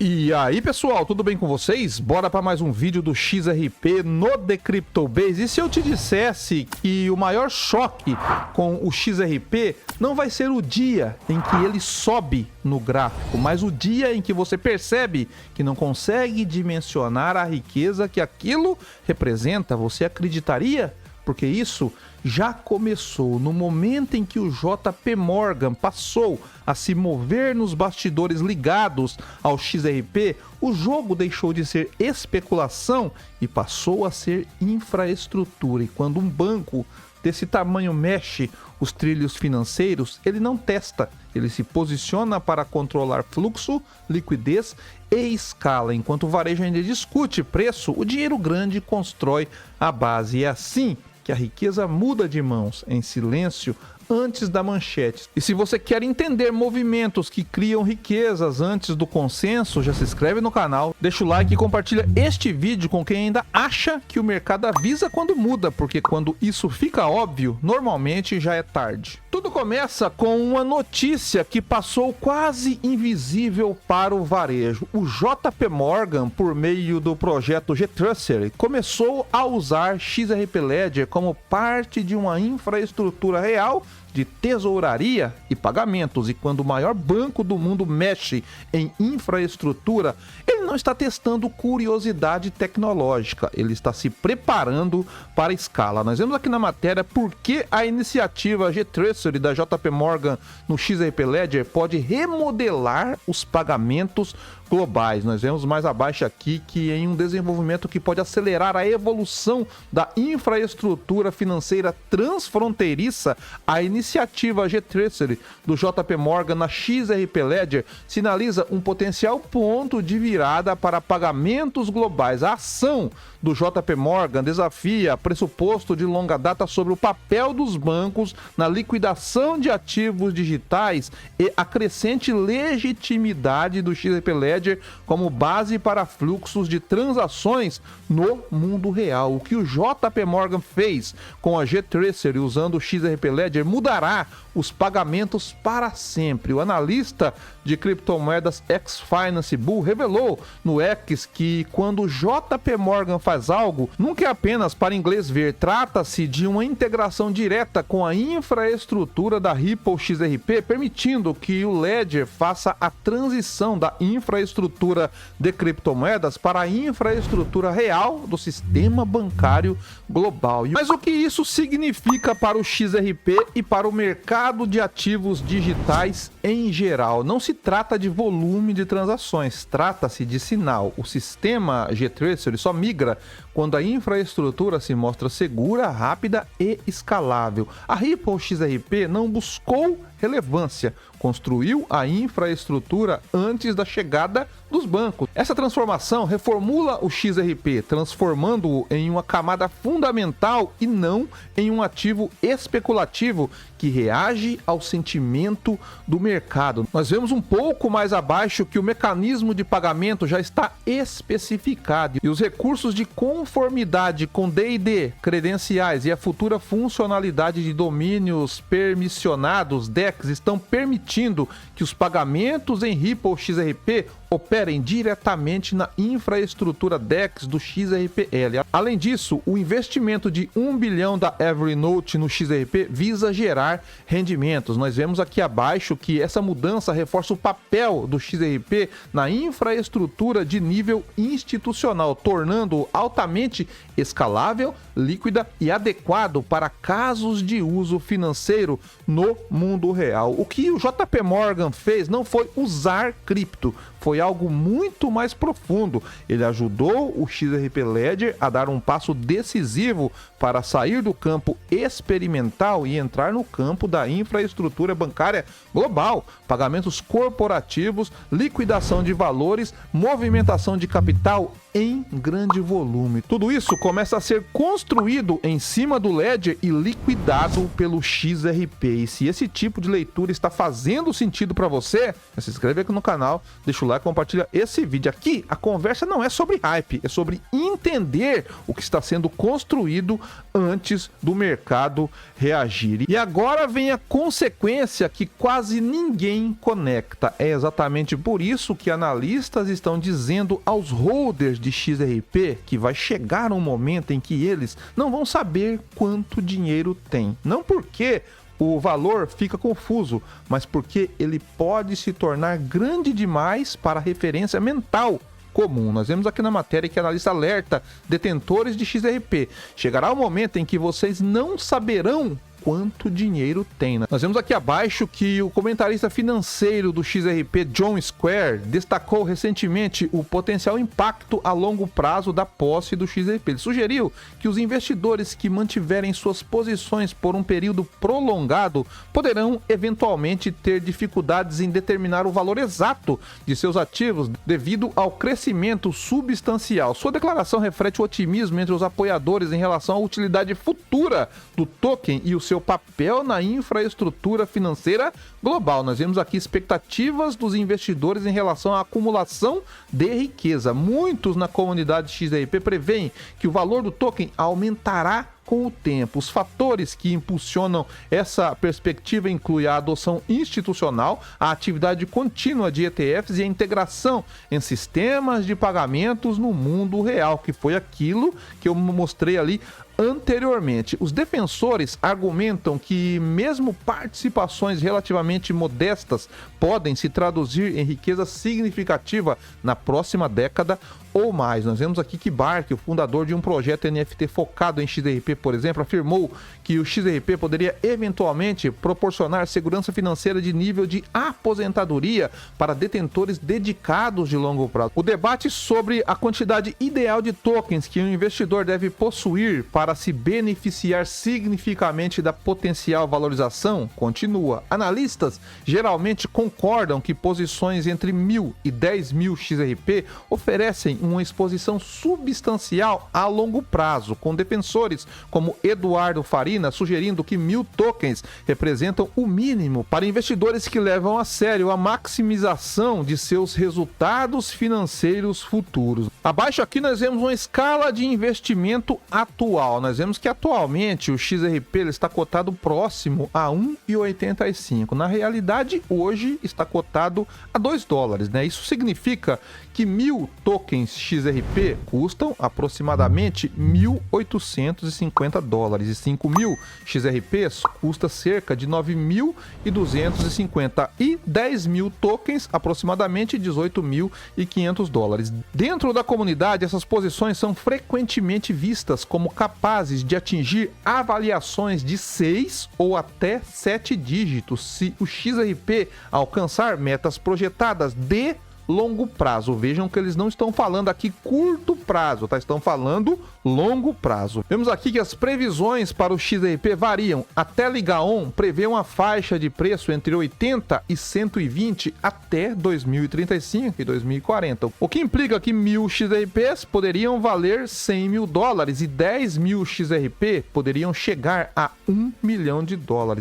E aí pessoal, tudo bem com vocês? Bora para mais um vídeo do XRP no The Crypto Base. E se eu te dissesse que o maior choque com o XRP não vai ser o dia em que ele sobe no gráfico, mas o dia em que você percebe que não consegue dimensionar a riqueza que aquilo representa, você acreditaria? Porque isso já começou no momento em que o JP Morgan passou a se mover nos bastidores ligados ao XRP. O jogo deixou de ser especulação e passou a ser infraestrutura. E quando um banco desse tamanho mexe os trilhos financeiros, ele não testa, ele se posiciona para controlar fluxo, liquidez e escala. Enquanto o varejo ainda discute preço, o dinheiro grande constrói a base. E é assim que a riqueza muda de mãos em silêncio antes da manchete. E se você quer entender movimentos que criam riquezas antes do consenso, já se inscreve no canal, deixa o like e compartilha este vídeo com quem ainda acha que o mercado avisa quando muda, porque quando isso fica óbvio, normalmente já é tarde. Tudo começa com uma notícia que passou quase invisível para o varejo. O JP Morgan, por meio do projeto G-Trusser, começou a usar XRP Ledger como parte de uma infraestrutura real de tesouraria e pagamentos. E quando o maior banco do mundo mexe em infraestrutura, ele não está testando curiosidade tecnológica, ele está se preparando para a escala. Nós vemos aqui na matéria por que a iniciativa G-Trusser da JP Morgan no XRP Ledger pode remodelar os pagamentos globais. Nós vemos mais abaixo aqui que em um desenvolvimento que pode acelerar a evolução da infraestrutura financeira transfronteiriça, a iniciativa G-Trusser do JP Morgan na XRP Ledger sinaliza um potencial ponto de virada para pagamentos globais. A ação do JP Morgan desafia pressuposto de longa data sobre o papel dos bancos na liquidação de ativos digitais e a crescente legitimidade do XRP Ledger como base para fluxos de transações no mundo real. O que o JP Morgan fez com a G-Trusser usando o XRP Ledger mudará os pagamentos para sempre. O analista de criptomoedas X-Finance Bull revelou no X que quando o JP Morgan faz algo, nunca é apenas para inglês ver, trata-se de uma integração direta com a infraestrutura da Ripple XRP, permitindo que o Ledger faça a transição da infraestrutura de criptomoedas para a infraestrutura real do sistema bancário global. Mas o que isso significa para o XRP e para o mercado de ativos digitais em geral? Não se trata de volume de transações, trata-se de sinal. O sistema G-Trusser só migra quando a infraestrutura se mostra segura, rápida e escalável. A Ripple XRP não buscou relevância, construiu a infraestrutura antes da chegada dos bancos. Essa transformação reformula o XRP, transformando-o em uma camada fundamental e não em um ativo especulativo que reage ao sentimento do mercado. Nós vemos um pouco mais abaixo que o mecanismo de pagamento já está especificado e os recursos de conformidade com D&D, credenciais e a futura funcionalidade de domínios permissionados, DEX, estão permitindo que os pagamentos em Ripple XRP operem diretamente na infraestrutura DEX do XRPL. Além disso, o investimento de 1 bilhão da Evernote no XRP visa gerar rendimentos. Nós vemos aqui abaixo que essa mudança reforça o papel do XRP na infraestrutura de nível institucional, tornando-o altamente escalável, líquida e adequado para casos de uso financeiro no mundo real. O que o JP Morgan fez não foi usar cripto, foi algo muito mais profundo. Ele ajudou o XRP Ledger a dar um passo decisivo para sair do campo experimental e entrar no campo da infraestrutura bancária global, pagamentos corporativos, liquidação de valores, movimentação de capital em grande volume. Tudo isso começa a ser construído em cima do Ledger e liquidado pelo XRP. E se esse tipo de leitura está fazendo sentido para você, se inscreve aqui no canal, deixa o like, compartilha esse vídeo. Aqui, a conversa não é sobre hype, é sobre entender o que está sendo construído antes do mercado reagir. E agora vem a consequência que quase ninguém conecta. É exatamente por isso que analistas estão dizendo aos holders de XRP que vai chegar um momento em que eles não vão saber quanto dinheiro tem. Não porque o valor fica confuso, mas porque ele pode se tornar grande demais para a referência mental comum. Nós vemos aqui na matéria que a analista alerta detentores de XRP. Chegará o momento em que vocês não saberão quanto dinheiro tem. Nós vemos aqui abaixo que o comentarista financeiro do XRP, John Square, destacou recentemente o potencial impacto a longo prazo da posse do XRP. Ele sugeriu que os investidores que mantiverem suas posições por um período prolongado poderão eventualmente ter dificuldades em determinar o valor exato de seus ativos devido ao crescimento substancial. Sua declaração reflete o otimismo entre os apoiadores em relação à utilidade futura do token e o seu papel na infraestrutura financeira global. Nós vemos aqui expectativas dos investidores em relação à acumulação de riqueza. Muitos na comunidade XRP preveem que o valor do token aumentará com o tempo. Os fatores que impulsionam essa perspectiva incluem a adoção institucional, a atividade contínua de ETFs e a integração em sistemas de pagamentos no mundo real, que foi aquilo que eu mostrei ali anteriormente. Os defensores argumentam que mesmo participações relativamente modestas podem se traduzir em riqueza significativa na próxima década ou mais. Nós vemos aqui que Bark, o fundador de um projeto NFT focado em XRP, por exemplo, afirmou que o XRP poderia eventualmente proporcionar segurança financeira de nível de aposentadoria para detentores dedicados de longo prazo. O debate sobre a quantidade ideal de tokens que um investidor deve possuir para se beneficiar significativamente da potencial valorização continua. Analistas geralmente concordam que posições entre 1.000 e 10.000 XRP oferecem uma exposição substancial a longo prazo, com defensores como Eduardo Farina sugerindo que 1.000 tokens representam o mínimo para investidores que levam a sério a maximização de seus resultados financeiros futuros. Abaixo aqui nós vemos uma escala de investimento atual. Nós vemos que atualmente o XRP ele está cotado próximo a 1,85. Na realidade, hoje está cotado a $2, né? Isso significa que 1.000 tokens XRP custam aproximadamente $1.850 e 5.000 XRPs custa cerca de 9.250 e 10.000 tokens aproximadamente $18.500. Dentro da comunidade, essas posições são frequentemente vistas como capazes de atingir avaliações de 6 ou até 7 dígitos se o XRP alcançar metas projetadas de longo prazo. Vejam que eles não estão falando aqui curto prazo, tá? Estão falando longo prazo. Vemos aqui que as previsões para o XRP variam. A Telegaon prevê uma faixa de preço entre 80 e 120 até 2035 e 2040, o que implica que 1.000 XRPs poderiam valer $100.000 e 10.000 XRP poderiam chegar a $1 milhão.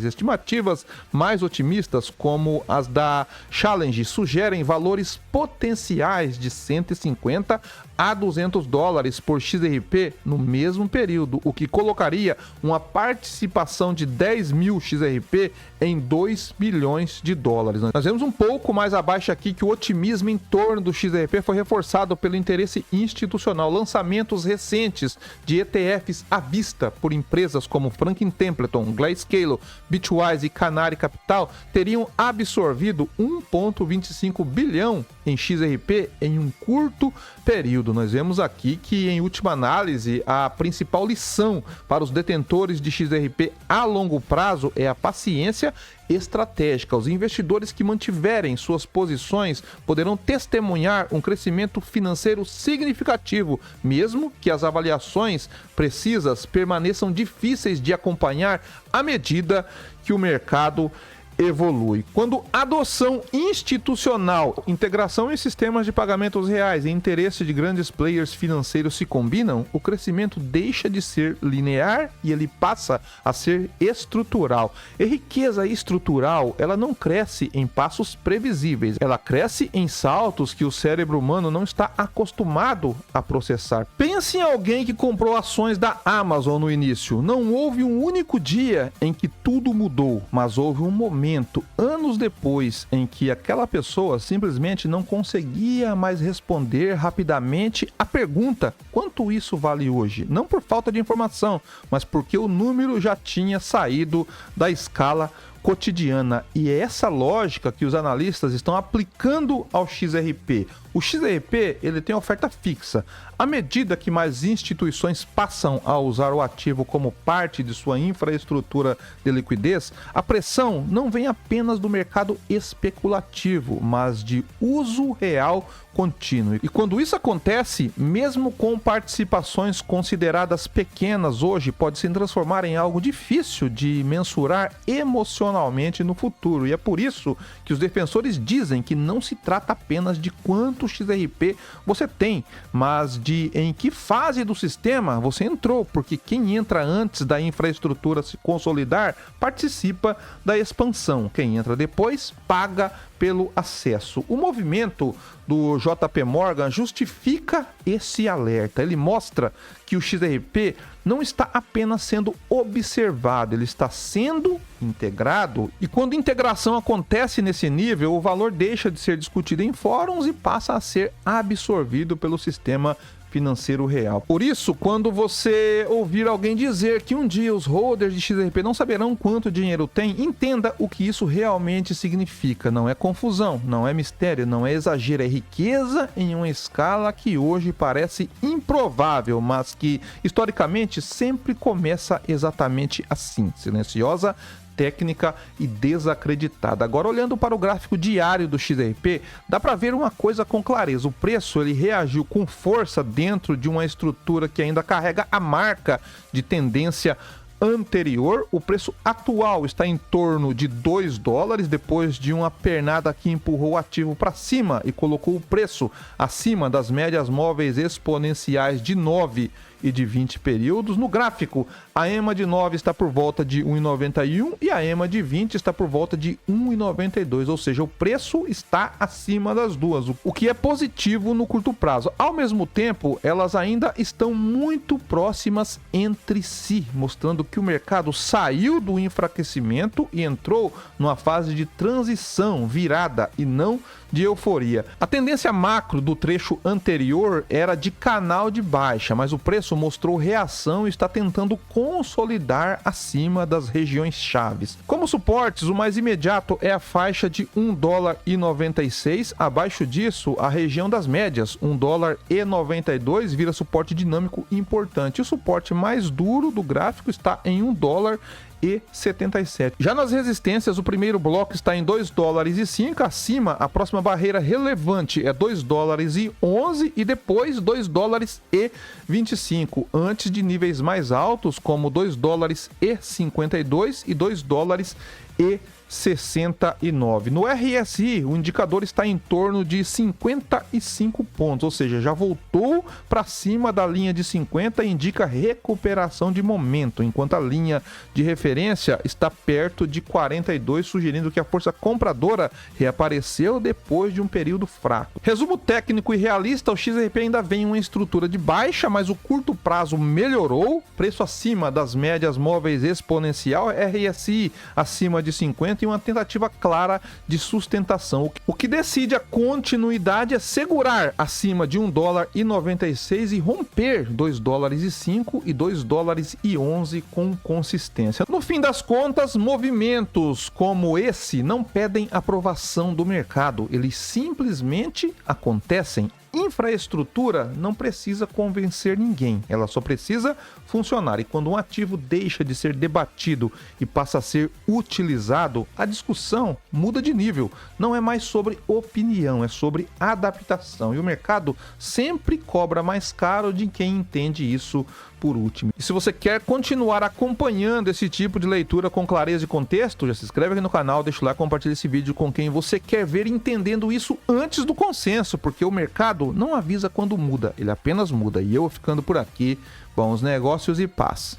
Estimativas mais otimistas, como as da Challenge, sugerem valores potenciais de 150 a $200 por XRP no mesmo período, o que colocaria uma participação de 10.000 XRP em $2 milhões. Nós vemos um pouco mais abaixo aqui que o otimismo em torno do XRP foi reforçado pelo interesse institucional. Lançamentos recentes de ETFs à vista por empresas como Franklin Templeton, Grayscale, Bitwise e Canary Capital teriam absorvido 1,25 bilhão em XRP em um curto período. Nós vemos aqui que, em última análise, a principal lição para os detentores de XRP a longo prazo é a paciência estratégica. Os investidores que mantiverem suas posições poderão testemunhar um crescimento financeiro significativo, mesmo que as avaliações precisas permaneçam difíceis de acompanhar à medida que o mercado evolui. Quando adoção institucional, integração em sistemas de pagamentos reais e interesse de grandes players financeiros se combinam, o crescimento deixa de ser linear e ele passa a ser estrutural. E riqueza estrutural, ela não cresce em passos previsíveis, ela cresce em saltos que o cérebro humano não está acostumado a processar. Pense em alguém que comprou ações da Amazon no início. Não houve um único dia em que tudo mudou, mas houve um momento, anos depois, em que aquela pessoa simplesmente não conseguia mais responder rapidamente a pergunta: quanto isso vale hoje? Não por falta de informação, mas porque o número já tinha saído da escala cotidiana. E é essa lógica que os analistas estão aplicando ao XRP. O XRP, ele tem oferta fixa. À medida que mais instituições passam a usar o ativo como parte de sua infraestrutura de liquidez, a pressão não vem apenas do mercado especulativo, mas de uso real contínuo. E quando isso acontece, mesmo com participações consideradas pequenas hoje, pode se transformar em algo difícil de mensurar emocionalmente no futuro. E é por isso que os defensores dizem que não se trata apenas de quanto XRP você tem, mas de em que fase do sistema você entrou, porque quem entra antes da infraestrutura se consolidar participa da expansão. Quem entra depois paga pelo acesso. O movimento do JP Morgan justifica esse alerta. Ele mostra que o XRP não está apenas sendo observado, ele está sendo integrado. E quando a integração acontece nesse nível, o valor deixa de ser discutido em fóruns e passa a ser absorvido pelo sistema financeiro real. Por isso, quando você ouvir alguém dizer que um dia os holders de XRP não saberão quanto dinheiro tem, entenda o que isso realmente significa. Não é confusão, não é mistério, não é exagero, é riqueza em uma escala que hoje parece improvável, mas que historicamente sempre começa exatamente assim, silenciosa, técnica e desacreditada. Agora, olhando para o gráfico diário do XRP, dá para ver uma coisa com clareza. O preço ele reagiu com força dentro de uma estrutura que ainda carrega a marca de tendência anterior. O preço atual está em torno de $2, depois de uma pernada que empurrou o ativo para cima e colocou o preço acima das médias móveis exponenciais de 9 e de 20 períodos. No gráfico, a EMA de 9 está por volta de 1,91 e a EMA de 20 está por volta de 1,92, ou seja, o preço está acima das duas, o que é positivo no curto prazo. Ao mesmo tempo, elas ainda estão muito próximas entre si, mostrando que o mercado saiu do enfraquecimento e entrou numa fase de transição, virada e não de euforia. A tendência macro do trecho anterior era de canal de baixa, mas o preço mostrou reação e está tentando consolidar acima das regiões chaves. Como suportes, o mais imediato é a faixa de $1,96. Abaixo disso, a região das médias, $1,92, vira suporte dinâmico importante. O suporte mais duro do gráfico está em $1,77. Já nas resistências, o primeiro bloco está em $2,05. Acima, a próxima barreira relevante é $2,11 e depois $2,25, antes de níveis mais altos como $2,52 e $2,69. No RSI, o indicador está em torno de 55 pontos, ou seja, já voltou para cima da linha de 50 e indica recuperação de momento, enquanto a linha de referência está perto de 42, sugerindo que a força compradora reapareceu depois de um período fraco. Resumo técnico e realista: o XRP ainda vem em uma estrutura de baixa, mas o curto prazo melhorou, preço acima das médias móveis exponencial, RSI acima de 50 e uma tentativa clara de sustentação. O que decide a continuidade é segurar acima de $1,96 e romper $2,05 e $2,11 com consistência. No fim das contas, movimentos como esse não pedem aprovação do mercado, eles simplesmente acontecem. Infraestrutura não precisa convencer ninguém, ela só precisa funcionar. E quando um ativo deixa de ser debatido e passa a ser utilizado, a discussão muda de nível. Não é mais sobre opinião, é sobre adaptação. E o mercado sempre cobra mais caro de quem entende isso por último. E se você quer continuar acompanhando esse tipo de leitura com clareza e contexto, já se inscreve aqui no canal, deixa o like, compartilha esse vídeo com quem você quer ver entendendo isso antes do consenso, porque o mercado não avisa quando muda, ele apenas muda. E eu ficando por aqui, bons negócios e paz.